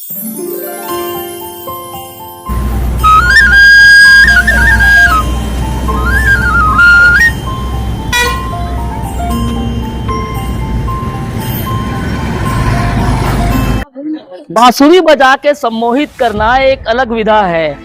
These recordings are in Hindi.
बांसुरी बजा के सम्मोहित करना एक अलग विधा है।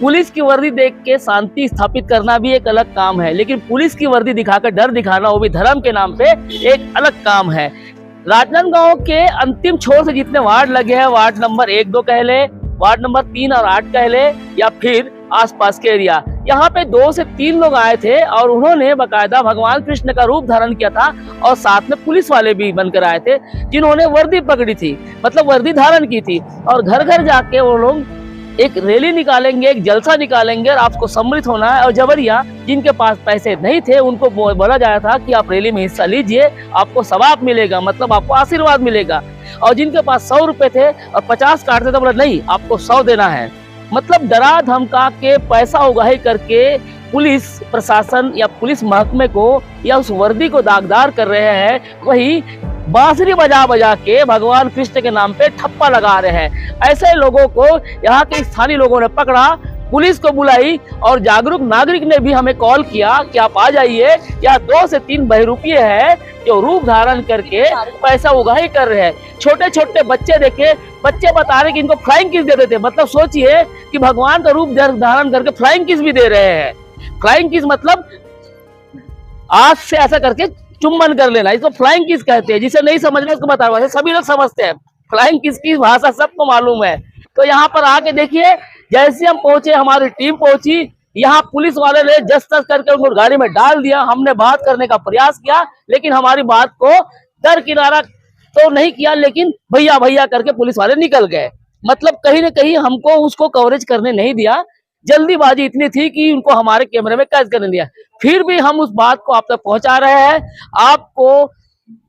पुलिस की वर्दी देख के शांति स्थापित करना भी एक अलग काम है, लेकिन पुलिस की वर्दी दिखाकर डर दिखाना, वो भी धर्म के नाम पे, एक अलग काम है। राजनांदगांव के अंतिम छोर से जितने वार्ड लगे हैं, वार्ड नंबर 1, 2 कह ले, वार्ड नंबर 3 और 8 कह ले, या फिर आसपास के एरिया, यहाँ पे 2 से 3 लोग आए थे और उन्होंने बकायदा भगवान कृष्ण का रूप धारण किया था और साथ में पुलिस वाले भी बनकर आए थे, जिन्होंने वर्दी पकड़ी थी, मतलब वर्दी धारण की थी। और घर घर जाके वो लोग एक रैली निकालेंगे, एक जलसा निकालेंगे और आपको सम्मिलित होना है। और जबरिया जिनके पास पैसे नहीं थे उनको बोला जाया था कि आप रैली में हिस्सा लीजिए, आपको सवाब मिलेगा, मतलब आपको आशीर्वाद मिलेगा। और जिनके पास 100 रुपए थे और 50 काटते तो बोला नहीं, आपको 100 देना है। मतलब डरा धमका के पैसा उगाही करके पुलिस प्रशासन या पुलिस महकमे को या उस वर्दी को दागदार कर रहे हैं, वही बांसुरी बजा बजा के भगवान कृष्ण के नाम पे ठप्पा लगा रहे हैं। ऐसे लोगों को यहाँ के स्थानीय लोगों ने पकड़ा, पुलिस को बुलाई और जागरूक नागरिक ने भी हमें कॉल किया कि आप आ जाइए। या 2 से 3 बहरूपिये हैं जो रूप धारण करके पैसा उगाही कर रहे हैं। छोटे छोटे बच्चे देखे, बच्चे बता रहे कि इनको फ्लाइंग किस दे देते, मतलब सोचिए कि भगवान का रूप धारण करके फ्लाइंग किस भी दे रहे हैं। फ्लाइंग किस मतलब आग से ऐसा करके चुम्बन कर लेना, इसको फ्लाइंग किस कहते हैं। जिसे नहीं समझना उसको बता रहा, सभी लोग समझते हैं फ्लाइंग किस की भाषा, सबको मालूम है। तो यहाँ पर आके देखिए, जैसे हम पहुंचे, हमारी टीम पहुंची, यहाँ पुलिस वाले ने जस तस करके उनको गाड़ी में डाल दिया। हमने बात करने का प्रयास किया, लेकिन हमारी बात को दरकिनारा तो नहीं किया, लेकिन भैया भैया करके पुलिस वाले निकल गए। मतलब कहीं ना कहीं हमको उसको कवरेज करने नहीं दिया। जल्दीबाजी इतनी थी कि उनको हमारे कैमरे में कैद करने दिया। फिर भी हम उस बात को आप तक पहुंचा रहे हैं, आपको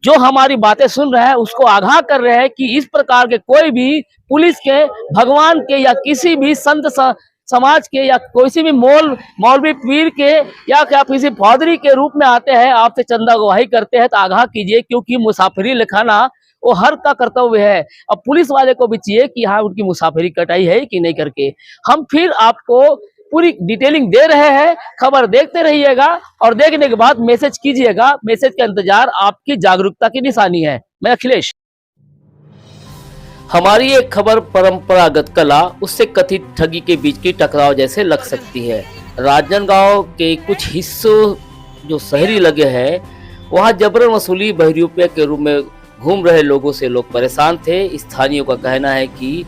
जो हमारी बातें सुन रहे हैं उसको आगाह कर रहे हैं कि इस प्रकार के कोई भी पुलिस के, भगवान के या किसी भी संत समाज के या कोई भी मौलवी पीर के या क्या किसी फौदरी के रूप में आते हैं, आपसे चंदा गवाही करते हैं, तो आगाह कीजिए, क्योंकि मुसाफिरी लिखाना वो हर का कर्तव्य है। अब पुलिस वाले को भी चाहिए कि हाँ उनकी मुसाफिरी कटाई है कि नहीं करके। हम फिर आपको पूरी डिटेलिंग दे रहे हैं, खबर देखते रहिएगा और देखने के बाद मैसेज कीजिएगा। मैसेज का इंतजार आपकी जागरूकता की निशानी है। मैं अखिलेश। हमारी एक खबर परंपरागत कला उससे कथित ठगी के बीच की टकराव जैसे लग सकती है। राजनांदगांव के कुछ हिस्सों जो शहरी लगे हैं, वहां जबरन वसूली बहरूपिया के रूप में घूम रहे लोगों से लोग परेशान थे। स्थानीयों का कहना है कि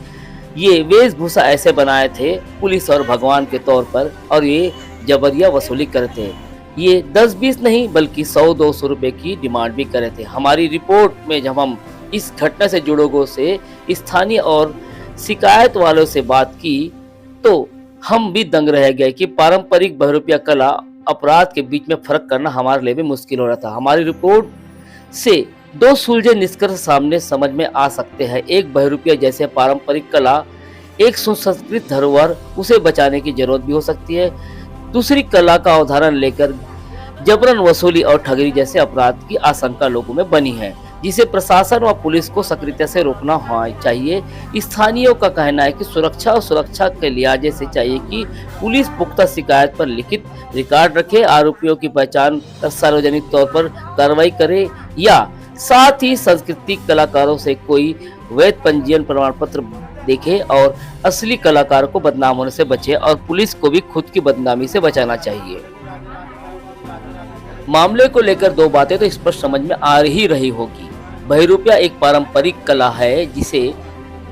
ये वेशभूषा ऐसे बनाए थे पुलिस और भगवान के तौर पर, और ये जबरिया वसूली करते। ये 10-20 नहीं बल्कि 100-200 रुपए की डिमांड भी करे थे। हमारी रिपोर्ट में जब हम इस घटना से जुड़े लोगों से, स्थानीय और शिकायत वालों से बात की, तो हम भी दंग रह गए कि पारंपरिक बहरूपिया कला अपराध के बीच में फर्क करना हमारे लिए भी मुश्किल हो रहा था। हमारी रिपोर्ट से 2 सुलझे निष्कर्ष सामने समझ में आ सकते हैं। एक, बहरूपिया जैसे पारंपरिक कला एक सुसंस्कृत धरोहर, उसे बचाने की जरूरत भी हो सकती है। दूसरी, कला का उदाहरण लेकर जबरन वसूली और ठगी जैसे अपराध की आशंका लोगों में बनी है, जिसे प्रशासन व पुलिस को सक्रियता से रोकना चाहिए। स्थानीयों का कहना है कि सुरक्षा के लिहाज से चाहिए कि पुलिस पुख्ता शिकायत पर लिखित रिकॉर्ड रखे, आरोपियों की पहचान कर सार्वजनिक तौर पर कार्रवाई करे, या साथ ही सांस्कृतिक कलाकारों से कोई वैध पंजीयन प्रमाण पत्र देखे और असली कलाकार को बदनाम होने से बचे, और पुलिस को भी खुद की बदनामी से बचाना चाहिए। मामले को लेकर 2 बातें तो स्पष्ट समझ में आ ही रही होगी। बहरूपिया एक पारंपरिक कला है जिसे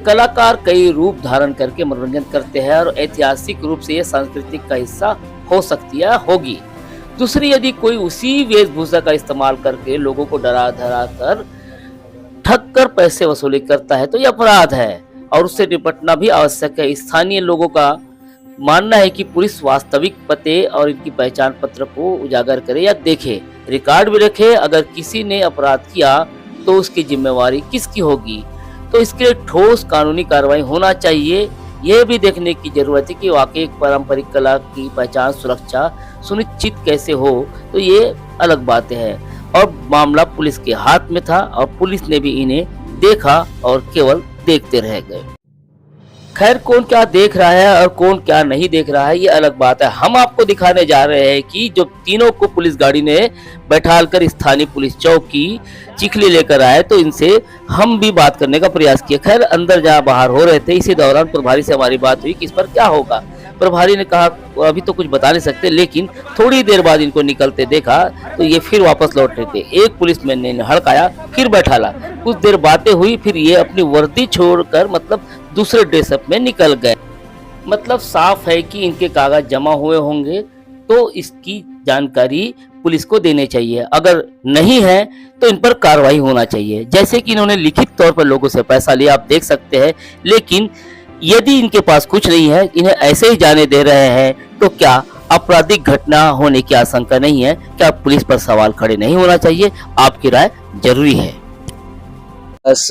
कलाकार कई रूप धारण करके मनोरंजन करते हैं, और ऐतिहासिक रूप से यह सांस्कृतिक का हिस्सा हो सकती है, होगी। दूसरी, यदि कोई उसी वेशभूषा का इस्तेमाल करके लोगों को डरा धरा कर ठग कर पैसे वसूली करता है तो यह अपराध है और उससे निपटना भी आवश्यक है। स्थानीय लोगों का मानना है कि पुलिस वास्तविक पते और इनकी पहचान पत्र को उजागर करे या देखे, रिकॉर्ड भी रखे। अगर किसी ने अपराध किया तो उसकी जिम्मेवारी किसकी होगी, तो इसके लिए ठोस कानूनी कार्रवाई होना चाहिए। यह भी देखने की जरूरत है कि वाकई एक पारंपरिक कला की पहचान सुरक्षा सुनिश्चित कैसे हो, तो ये अलग बातें हैं। और मामला पुलिस के हाथ में था और पुलिस ने भी इन्हें देखा और केवल देखते रह गए। खैर कौन क्या देख रहा है और कौन क्या नहीं देख रहा है ये अलग बात है। हम आपको दिखाने जा रहे हैं कि जो तीनों को पुलिस गाड़ी ने बैठालकर स्थानीय पुलिस चौकी चिखली लेकर आए, तो इनसे हम भी बात करने का प्रयास किया। खैर अंदर जहाँ बाहर हो रहे थे, इसी दौरान प्रभारी से हमारी बात हुई कि इस पर क्या होगा। प्रभारी ने कहा अभी तो कुछ बता नहीं सकते, लेकिन थोड़ी देर बाद इनको निकलते देखा तो ये फिर वापस लौट रहे थे। एक पुलिसमैन ने हड़काया, फिर बैठाला, कुछ देर बातें हुई, फिर ये अपनी वर्दी छोड़कर मतलब दूसरे ड्रेसअप में निकल गए। मतलब साफ है कि इनके कागज जमा हुए होंगे, तो इसकी जानकारी पुलिस को देनी चाहिए। अगर नहीं है तो इन पर कार्रवाई होना चाहिए। जैसे कि इन्होंने लिखित तौर पर लोगों से पैसा लिया, आप देख सकते हैं। लेकिन यदि इनके पास कुछ नहीं है, इन्हें ऐसे ही जाने दे रहे हैं, तो क्या आपराधिक घटना होने की आशंका नहीं है? क्या पुलिस पर सवाल खड़े नहीं होना चाहिए? आपकी राय जरूरी है। बस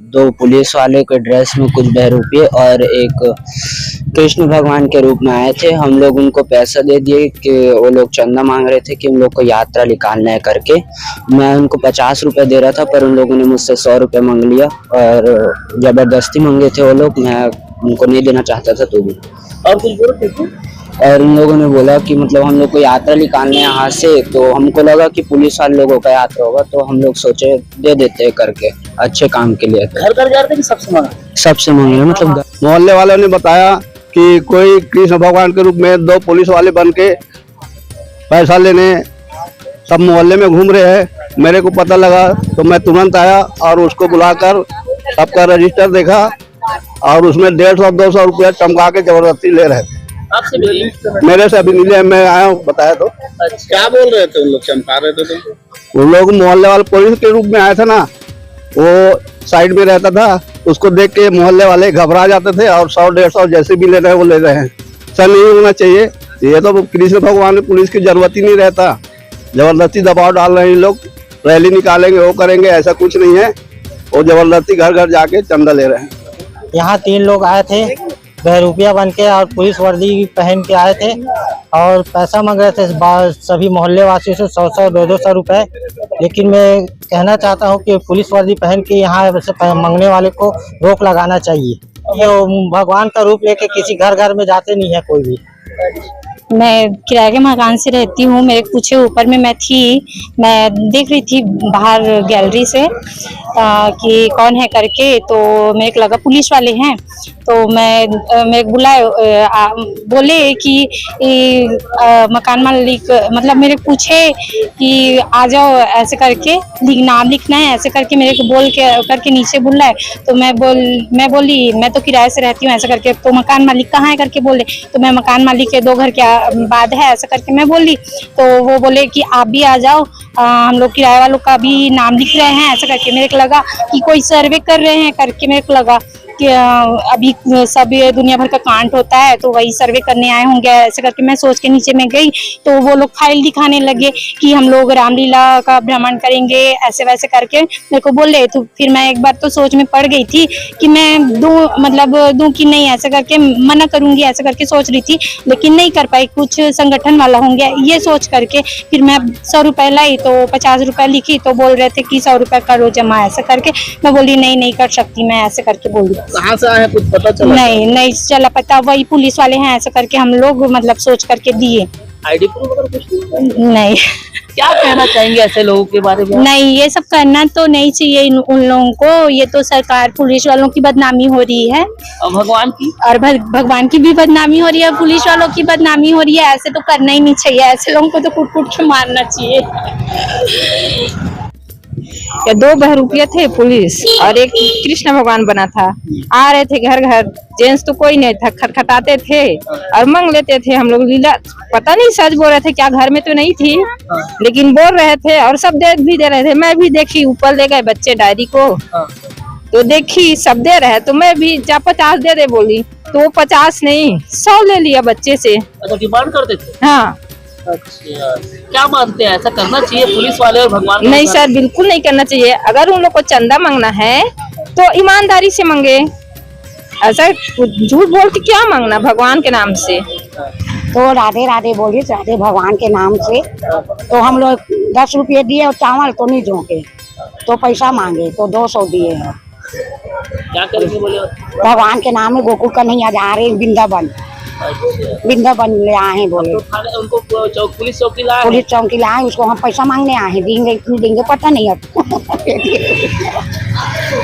दो पुलिस वाले के ड्रेस में कुछ बहरूपिये और एक कृष्ण भगवान के रूप में आए थे। हम लोग उनको पैसा दे दिए कि वो लोग चंदा मांग रहे थे कि उन लोग को यात्रा निकालना है करके। मैं उनको 50 रुपए दे रहा था, पर उन लोगों ने मुझसे 100 रुपए मांग लिया और जबरदस्ती मांगे थे वो लोग। मैं उनको नहीं देना चाहता था तो भी। और कुछ बोल रहे थे? और उन लोगों ने बोला कि मतलब हम लोग को यात्रा निकालने है यहाँ से, तो हमको लगा कि पुलिस वाले लोगों का यात्रा होगा, तो हम लोग सोचे दे देते हैं करके, अच्छे काम के लिए। घर घर जा रहे थे कि सबसे मांगा? सबसे मांगे, मतलब मोहल्ले वालों ने बताया कि कोई कृष्ण भगवान के रूप में दो पुलिस वाले बन के पैसा लेने सब मोहल्ले में घूम रहे हैं। मेरे को पता लगा तो मैं तुरंत आया और उसको बुलाकर सबका रजिस्टर देखा और उसमें 150-200 रुपया चमका के जबरदस्ती ले रहे थे। आपसे भी? मेरे से अभी मिले, मैं आया हूँ बताया तो। क्या बोल रहे थे उन लोग, चमका रहे थे तो? उन लोग मोहल्ले वाले पुलिस के रूप में आए थे ना, वो साइड में रहता था, उसको देख के मोहल्ले वाले घबरा जाते थे और 100-150 जैसे भी ले रहे हैं वो ले रहे हैं। ऐसा नहीं होना चाहिए। ये तो कृष्ण भगवान में पुलिस की जरूरत ही नहीं रहता। जबरदस्ती दबाव डाल रहे हैं लोग, रैली निकालेंगे वो करेंगे, ऐसा कुछ नहीं है। वो जबरदस्ती घर घर जाके चंदा ले रहे हैं। यहाँ 3 लोग आए थे बहरूपिया बन के और पुलिस वर्दी पहन के आए थे और पैसा मांग रहे थे सभी मोहल्ले वासियों से 100-100, 200 रुपए। लेकिन मैं कहना चाहता हूँ कि पुलिस वर्दी पहन के यहाँ मांगने वाले को रोक लगाना चाहिए। ये भगवान का रूप लेके किसी घर घर में जाते नहीं है कोई भी। मैं किराए के मकान से रहती हूँ। मेरे पूछे ऊपर में मैं थी, मैं देख रही थी बाहर गैलरी से कि कौन है करके, तो मेरे को लगा पुलिस वाले हैं। तो मेरे बुलाए, बोले कि मकान मालिक मतलब मेरे पूछे कि आ जाओ ऐसे करके, नाम लिखना है ऐसे करके, मेरे को बोल के करके नीचे बुलाए। तो मैं बोली मैं तो किराए से रहती हूँ ऐसे करके। तो मकान मालिक कहाँ है करके बोले, तो मैं मकान मालिक के 2 घर के बाद है ऐसा करके मैं बोली। तो वो बोले कि आप भी आ जाओ, हम लोग किराए वालों का भी नाम लिख रहे हैं ऐसा करके। मेरे को लगा कि कोई सर्वे कर रहे हैं करके, मेरे को लगा कि अभी सब दुनिया भर का कांड होता है तो वही सर्वे करने आए होंगे ऐसे करके। मैं सोच के नीचे में गई तो वो लोग फाइल दिखाने लगे कि हम लोग रामलीला का भ्रमण करेंगे ऐसे वैसे करके मेरे को बोले। तो फिर मैं एक बार तो सोच में पड़ गई थी कि मैं दूं कि नहीं, ऐसे करके मना करूंगी ऐसे करके सोच रही थी, लेकिन नहीं कर पाई। कुछ संगठन वाला होंगे ये सोच करके फिर मैं 100 रुपए लाई तो 50 रुपए लिखी, तो बोल रहे थे कि 100 रुपए करो जमा ऐसे करके। मैं बोली नहीं कर सकती मैं ऐसे करके बोली। कहाँ से आए हैं कुछ पता चला? नहीं चला पता, वही पुलिस वाले हैं ऐसे करके हम लोग मतलब सोच करके दिए। आईडी प्रूफ वगैरह कुछ नहीं। क्या कहना चाहेंगे ऐसे लोगों के बारे में? नहीं, ये सब करना तो नहीं चाहिए उन लोगों को। ये तो सरकार पुलिस वालों की बदनामी हो रही है और भगवान की, और भगवान की भी बदनामी हो रही है, पुलिस वालों की बदनामी हो रही है। ऐसे तो करना ही नहीं चाहिए, ऐसे लोगों को तो कूट के मारना चाहिए। या 2 बहरूपिया थे पुलिस और एक कृष्ण भगवान बना था। आ रहे थे घर घर, जेंट्स तो कोई नहीं था, खटखटाते थे और मांग लेते थे। हम लोग लीला पता नहीं सच बोल रहे थे क्या, घर में तो नहीं थी लेकिन बोल रहे थे और सब भी दे रहे थे। मैं भी देखी, ऊपर ले गए बच्चे डायरी को तो देखी सब दे रहे, तो मैं भी जा 50 दे बोली, तो वो 50 नहीं 100 ले लिया बच्चे से। अच्छा, डिमांड करते थे? हाँ। अच्छा, क्या मानते हैं ऐसा करना चाहिए पुलिस वाले और भगवान? नहीं सर, बिल्कुल नहीं करना चाहिए। अगर उन लोग को चंदा मांगना है तो ईमानदारी से मांगे, ऐसा झूठ बोल के क्या मांगना भगवान के नाम से। तो राधे राधे बोली, राधे भगवान के नाम से। तो हम लोग 10 रुपये दिए और चावल तो नहीं झोंके, तो पैसा मांगे तो 200 दिए हैं। क्या करेंगे बोले? भगवान के नाम में गोकुल का नहीं जा रहे वृंदावन, वृंदावन ले आए हैं बोले। तो थाने उनको पुलिस चौकी लाए पुलिस चौकी लाए, उसको हम पैसा मांगने आए हैं, देंगे कि नहीं देंगे पता नहीं अब।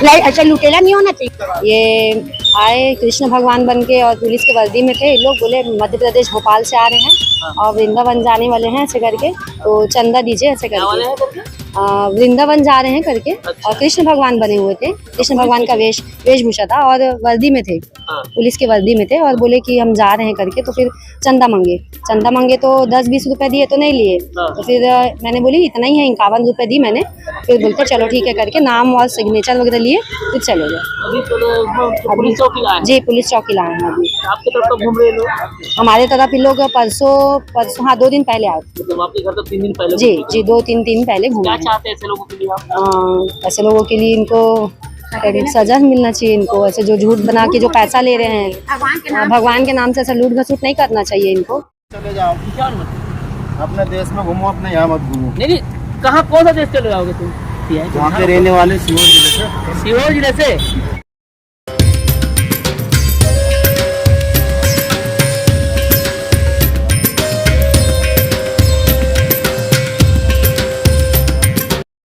नहीं, ऐसा लुटेरा नहीं होना चाहिए। ये आए कृष्ण भगवान बन के और पुलिस के वर्दी में थे। ये लोग बोले मध्य प्रदेश भोपाल से आ रहे हैं और वृंदावन जाने वाले हैं ऐसे करके, तो चंदा दीजिए ऐसे करके। वृंदावन जा रहे हैं करके और कृष्ण भगवान बने हुए थे, कृष्ण भगवान का वेशभूषा था और वर्दी में थे, पुलिस के वर्दी में थे और बोले कि हम जा रहे हैं करके। तो फिर चंदा मांगे तो 10-20 रुपए दिए तो नहीं लिए। तो फिर मैंने बोली इतना ही है, 51 रुपए दी मैंने। फिर बोलते चलो ठीक है करके नाम और सिग्नेचर वगैरह लिए फिर चले गए। अभी तो पुलिस चौकी लाए? जी पुलिस चौकी लाए हैं अभी। आपके तरफ तो घूम रहे लोग? हमारे तरफ इन लोग परसों हाँ 2 दिन पहले आए। मतलब आपके घर तो 3 दिन पहले? जी 2-3 दिन पहले घूमे। क्या चाहते हैं ऐसे लोगों के लिए आप? ऐसे लोगों के लिए इनको सजा मिलना चाहिए। इनको ऐसे जो झूठ बना के जो पैसा ले रहे हैं भगवान के नाम से, ऐसा लूट घसूट नहीं करना चाहिए इनको। चले जाओ अपने देश में घूमो, अपने यहाँ मत घूमो। नहीं, कहाँ कौन सा देश चले जाओगे तुम? वहाँ पे रहने वाले सीहोर जिले से। सीहोर जिले से?